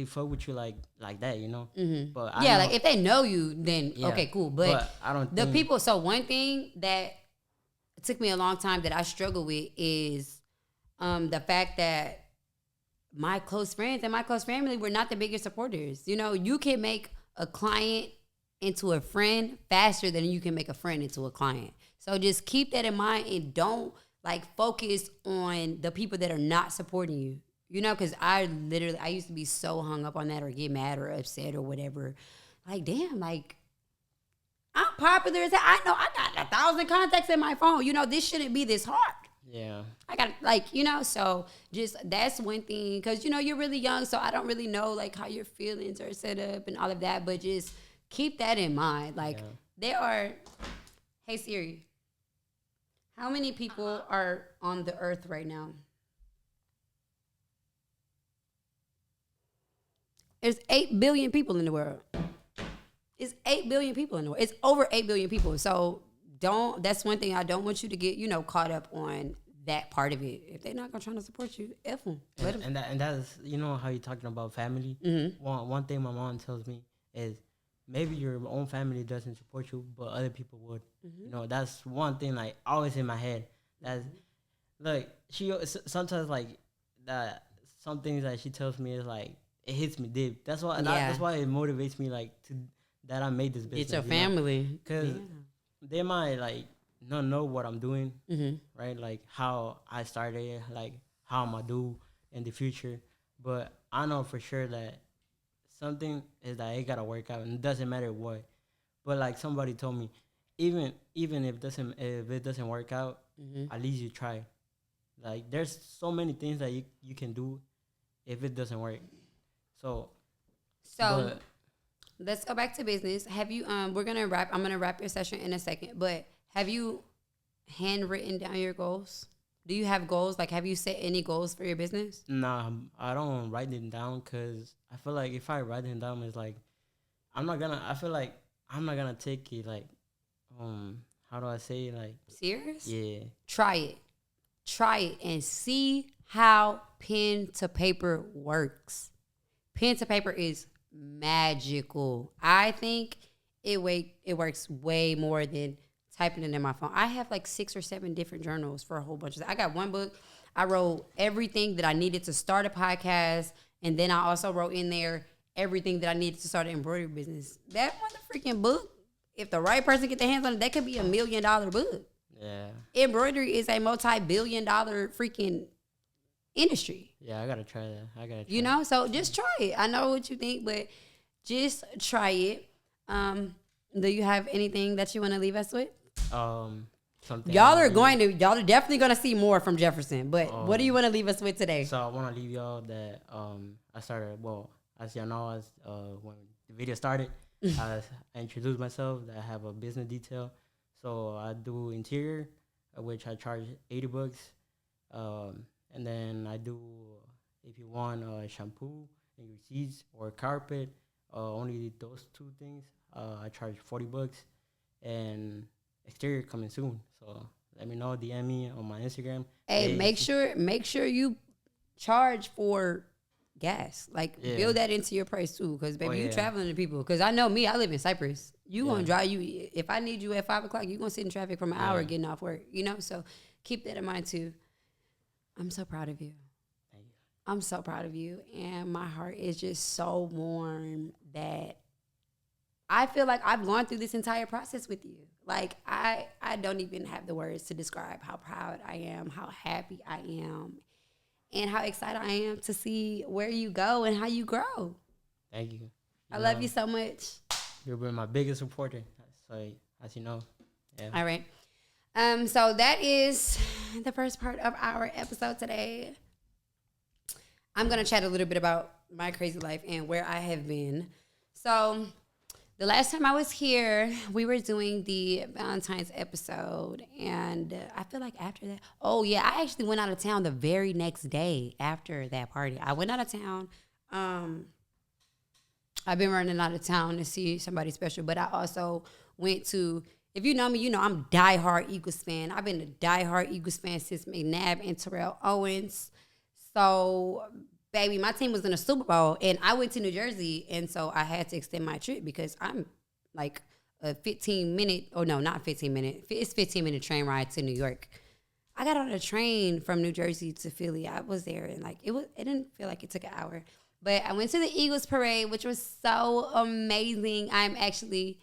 fuck with you like that, But like if they know you, then okay, cool. But I don't. The people. So one thing that took me a long time that I struggle with is the fact that my close friends and my close family were not the biggest supporters. You can make a client into a friend faster than you can make a friend into a client. So just keep that in mind and don't focus on the people that are not supporting you. Because I used to be so hung up on that or get mad or upset or whatever. Like, damn, I'm popular as hell. I know I got 1,000 contacts in my phone. This shouldn't be this hard. Yeah. I got, so just that's one thing. Because, you're really young, so I don't really know, how your feelings are set up and all of that. But just keep that in mind. There are, hey, Siri, how many people are on the earth right now? There's 8 billion people in the world. It's 8 billion people in the world. It's over 8 billion people. So that's one thing I don't want you to get, caught up on that part of it. If they're not gonna try to support you, F them. And that's, how you're talking about family. One thing my mom tells me is maybe your own family doesn't support you, but other people would. That's one thing always in my head. That's she sometimes that some things that she tells me is it hits me deep. That's why that's why it motivates me that I made this business. It's your family. Because they might not know what I'm doing, right? How I started, how I'm gonna do in the future. But I know for sure that something is that it gotta work out, and it doesn't matter what. But somebody told me, even if it doesn't work out, at least you try. There's so many things that you can do if it doesn't work. So let's go back to business. Have you I'm gonna wrap your session in a second, but have you handwritten down your goals? Do you have goals? Have you set any goals for your business? Nah, I don't write them down because I feel like if I write them down, it's I'm not gonna take it how do I say it? Serious? Yeah. Try it and see how pen to paper works. Pen to paper is magical. I think it works way more than typing it in my phone. I have 6 or 7 different journals for a whole bunch of. I got one book. I wrote everything that I needed to start a podcast, and then I also wrote in there everything that I needed to start an embroidery business. That freaking book, if the right person get their hands on it, that could be $1 million book. Yeah. Embroidery is a multi-billion-dollar freaking industry. Yeah, I gotta try that. So just try it. I know what you think, but just try it. Do you have anything that you want to leave us with? Something. Y'all are definitely gonna see more from Jefferson. But what do you want to leave us with today? So I want to leave y'all that I started. Well, as y'all know, when the video started, I introduced myself that I have a business detail. So I do interior, which I charge $80. And then I do, if you want shampoo and your seats or carpet, only those 2 things, I charge $40. And exterior coming soon. So let me know. DM me on my Instagram. Hey, make sure you charge for gas. Like build that into your price too, because baby, you traveling to people. Because I know me, I live in Cyprus. You gonna drive you. If I need you at 5 o'clock, you gonna sit in traffic for an hour getting off work. You know, so keep that in mind too. I'm so proud of you. Thank you. I'm so proud of you, and my heart is just so warm that I feel like I've gone through this entire process with you. Like I don't even have the words to describe how proud I am, how happy I am, and how excited I am to see where you go and how you grow. Thank you. I love you so much. You've been my biggest supporter, so as you know. Yeah. All right. So that is the first part of our episode today. I'm gonna chat a little bit about my crazy life and where I have been. So the last time I was here, we were doing the Valentine's episode, and I feel like after that, I actually went out of town the very next day after that party. I went out of town. I've been running out of town to see somebody special, but I also went to, if you know me, you know I'm diehard Eagles fan. I've been a diehard Eagles fan since McNabb and Terrell Owens. So, baby, my team was in a Super Bowl, and I went to New Jersey, and so I had to extend my trip because I'm like a 15-minute, not 15-minute, it's 15-minute train ride to New York. I got on a train from New Jersey to Philly. I was there, and it didn't feel like it took an hour. But I went to the Eagles parade, which was so amazing. I'm actually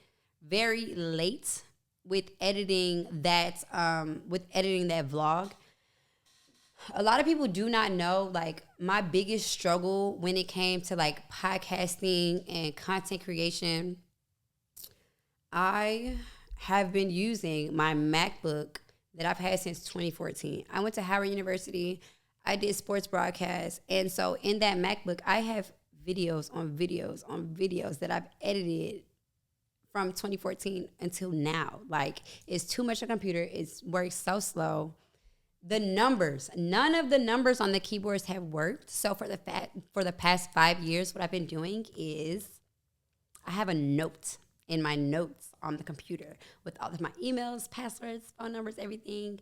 very late with editing that vlog. A lot of people do not know, like, my biggest struggle when it came to, like, podcasting and content creation. I have been using my MacBook that I've had since 2014. I went to Howard University. I did sports broadcast. And so in that MacBook, I have videos on videos on videos that I've edited from 2014 until now. Like, it's too much on the computer. It works so slow. The numbers, none of the numbers on the keyboards have worked. So for the past 5 years, what I've been doing is I have a note in my notes on the computer with all of my emails, passwords, phone numbers, everything.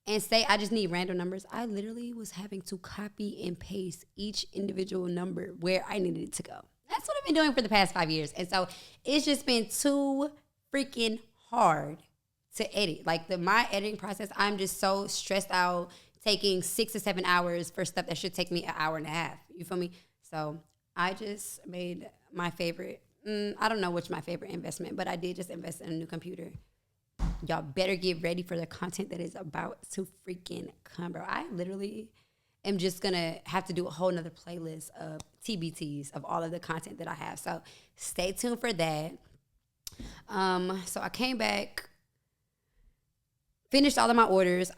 And say I just need random numbers. I literally was having to copy and paste each individual number where I needed it to go. That's what I've been doing for the past 5 years. And so it's just been too freaking hard to edit. Like my editing process, I'm just so stressed out, taking 6 to 7 hours for stuff that should take me an hour and a half. You feel me? So I just made my favorite, I don't know which my favorite investment, but I did just invest in a new computer. Y'all better get ready for the content that is about to freaking come, bro. I literally am just going to have to do a whole nother playlist of TBTs of all of the content that I have. So stay tuned for that. So I came back, finished all of my orders.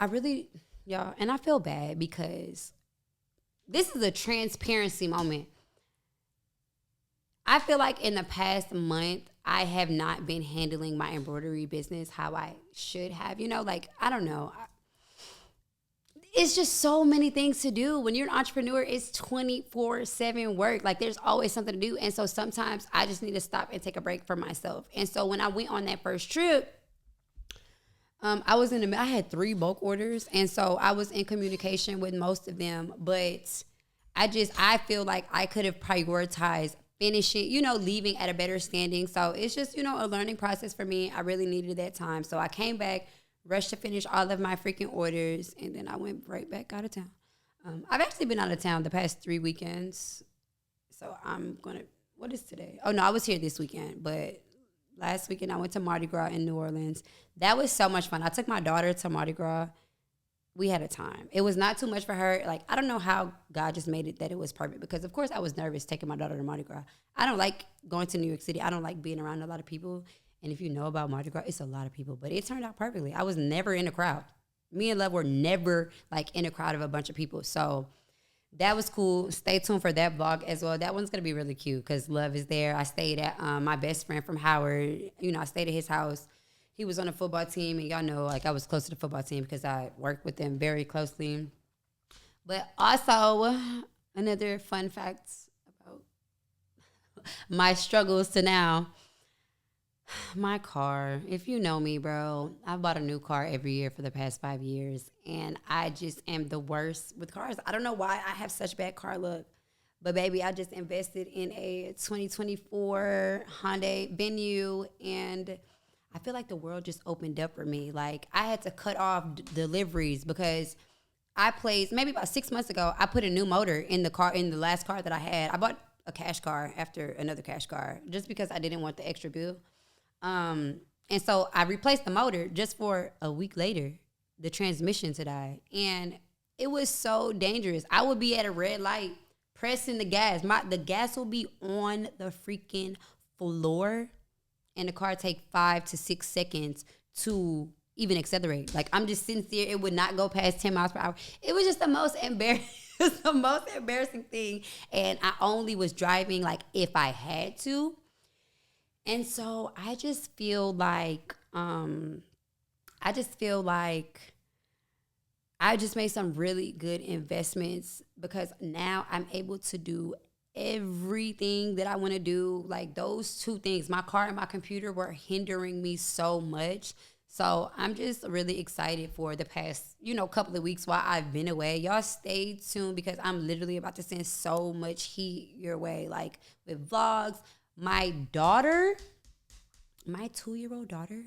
Y'all, and I feel bad because this is a transparency moment. I feel like in the past month, I have not been handling my embroidery business how I should have. You know, like, I don't know. It's just so many things to do. When you're an entrepreneur, it's 24/7 work. Like, there's always something to do. And so sometimes I just need to stop and take a break for myself. And so when I went on that first trip, I had 3 bulk orders. And so I was in communication with most of them. But I feel like I could have prioritized finishing, leaving at a better standing. So it's just, a learning process for me. I really needed that time. So I came back, rushed to finish all of my freaking orders, and then I went right back out of town. I've actually been out of town the past 3 weekends. So what is today? Oh, no, I was here this weekend. But last weekend I went to Mardi Gras in New Orleans. That was so much fun. I took my daughter to Mardi Gras. We had a time. It was not too much for her. Like, I don't know how God just made it that it was perfect because, of course, I was nervous taking my daughter to Mardi Gras. I don't like going to New York City. I don't like being around a lot of people. And if you know about Mardi Gras, it's a lot of people. But it turned out perfectly. I was never in a crowd. Me and Love were never, like, in a crowd of a bunch of people. So that was cool. Stay tuned for that vlog as well. That one's going to be really cute because Love is there. I stayed at my best friend from Howard. I stayed at his house. He was on a football team, and y'all know, like, I was close to the football team because I worked with them very closely. But also, another fun fact about my struggles to now. My car. If you know me, bro, I've bought a new car every year for the past 5 years, and I just am the worst with cars. I don't know why I have such bad car luck, but baby, I just invested in a 2024 Hyundai Venue, and I feel like the world just opened up for me. Like I had to cut off deliveries because I placed maybe about 6 months ago. I put a new motor in the car in the last car that I had. I bought a cash car after another cash car just because I didn't want the extra bill. And so I replaced the motor just for a week later, the transmission to die. And it was so dangerous. I would be at a red light pressing the gas. The gas will be on the freaking floor and the car take 5 to 6 seconds to even accelerate. Like I'm just sitting there, it would not go past 10 miles per hour. It was just the most embarrassing thing. And I only was driving like if I had to. And so I just feel like I just made some really good investments because now I'm able to do everything that I want to do. Like those two things, my car and my computer, were hindering me so much. So I'm just really excited for the past, couple of weeks while I've been away. Y'all stay tuned because I'm literally about to send so much heat your way, like with vlogs. My 2-year-old daughter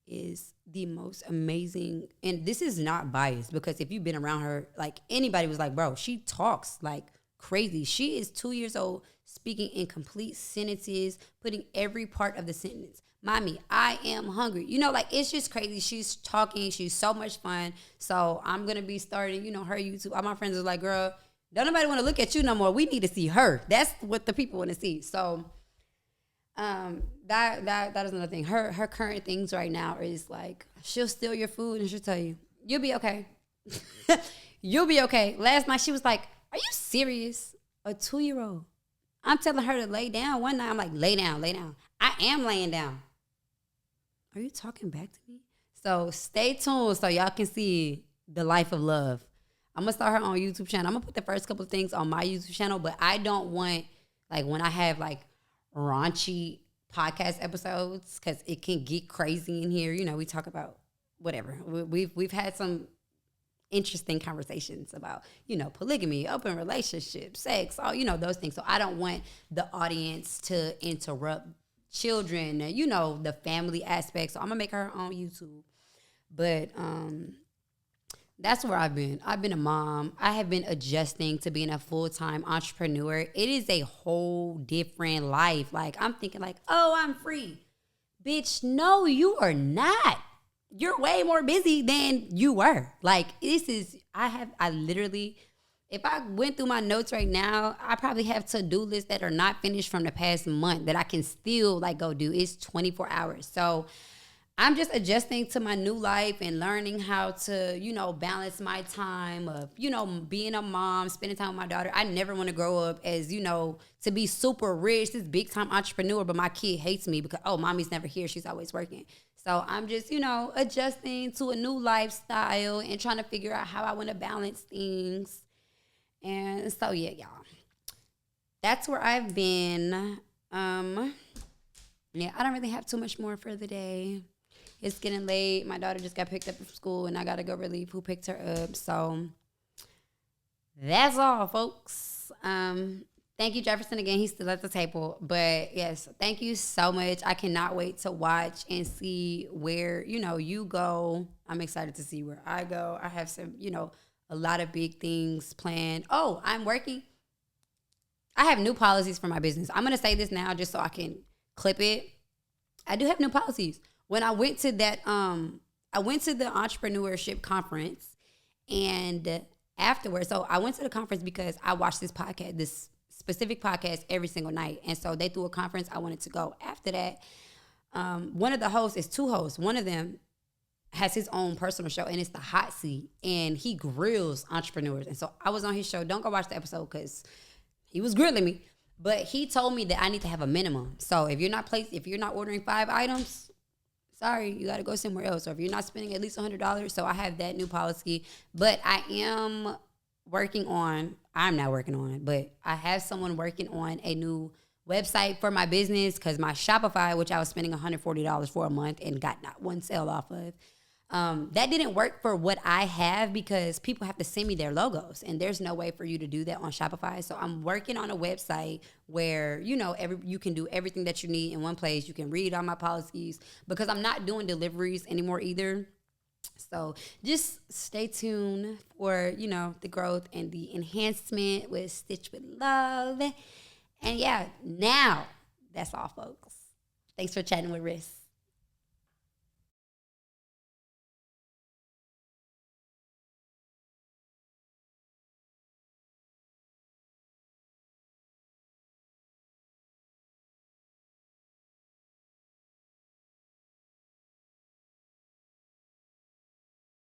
is the most amazing, and this is not biased because if you've been around her, like anybody was like, bro, she talks like crazy. She is 2 years old, speaking in complete sentences, putting every part of the sentence. Mommy, I am hungry. Like it's just crazy. She's talking. She's so much fun. So I'm going to be starting, her YouTube. All my friends are like, girl, don't nobody want to look at you no more. We need to see her. That's what the people want to see. So that is another thing. Her current things right now is like she'll steal your food and she'll tell you, you'll be okay. You'll be okay. Last night she was like, are you serious? A 2-year-old. I'm telling her to lay down. One night I'm like, lay down, lay down. I am laying down. Are you talking back to me? So stay tuned so y'all can see the life of love. I'm gonna start her on YouTube channel. I'm gonna put the first couple of things on my YouTube channel, but I don't want like when I have like raunchy podcast episodes because it can get crazy in here. We talk about whatever. We've had some interesting conversations about polygamy, open relationships, sex, all those things. So I don't want the audience to interrupt children, the family aspect. So I'm gonna make her on YouTube. But that's where I've been. I've been a mom. I have been adjusting to being a full-time entrepreneur. It is a whole different life. Like, I'm thinking like, oh, I'm free. Bitch, no, you are not. You're way more busy than you were. Like, I literally, if I went through my notes right now, I probably have to-do lists that are not finished from the past month that I can still, like, go do. It's 24 hours. So I'm just adjusting to my new life and learning how to, balance my time of, being a mom, spending time with my daughter. I never want to grow up as, to be super rich, this big time entrepreneur, but my kid hates me because, oh, mommy's never here. She's always working. So I'm just, adjusting to a new lifestyle and trying to figure out how I want to balance things. And so, yeah, y'all. That's where I've been. Yeah, I don't really have too much more for the day. It's getting late. My daughter just got picked up from school, and I got to go relieve who picked her up. So that's all, folks. Thank you, Jefferson, again. He's still at the table. But, yes, thank you so much. I cannot wait to watch and see where, you go. I'm excited to see where I go. I have some, a lot of big things planned. Oh, I'm working. I have new policies for my business. I'm going to say this now just so I can clip it. I do have new policies. When I went to that, I went to the entrepreneurship conference, and afterwards, so I went to the conference because I watched this specific podcast every single night, and so they threw a conference. I wanted to go. After that, one of the hosts is two hosts. One of them has his own personal show, and it's the Hot Seat, and he grills entrepreneurs. And so I was on his show. Don't go watch the episode because he was grilling me, but he told me that I need to have a minimum. So if you're not ordering 5 items, sorry, you got to go somewhere else. Or if you're not spending at least $100, so I have that new policy. But I'm not working on, but I have someone working on a new website for my business because my Shopify, which I was spending $140 for a month and got not one sale off of, that didn't work for what I have because people have to send me their logos, and there's no way for you to do that on Shopify. So I'm working on a website where, you know, you can do everything that you need in one place. You can read all my policies because I'm not doing deliveries anymore either. So just stay tuned for, you know, the growth and the enhancement with Stitch with Love. And yeah, now that's all, folks. Thanks for chatting with Riss.